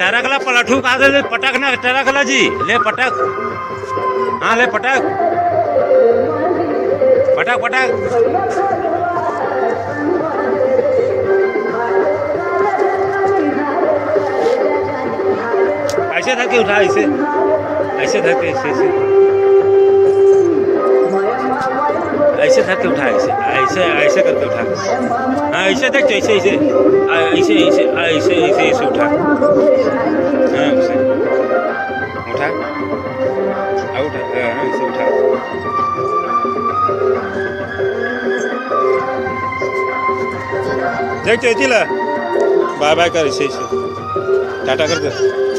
टरकला पलटू कहा दे पटक ना टरकला जी ले पटक हाँ ले पटक पटक पटक ऐसे धक्के उठा ऐसे धक्के ऐसे धक्के उठा ऐसे करके उठा हाँ ऐसे देख ऐसे ऐसे ऐसे ऐसे ऐसे ऐसे ऐसे उठा हाँ ऐसे उठा उठा हाँ ऐसे उठा देख ऐसे ला बाय बाय कर ऐसे ऐसे टाटा कर दे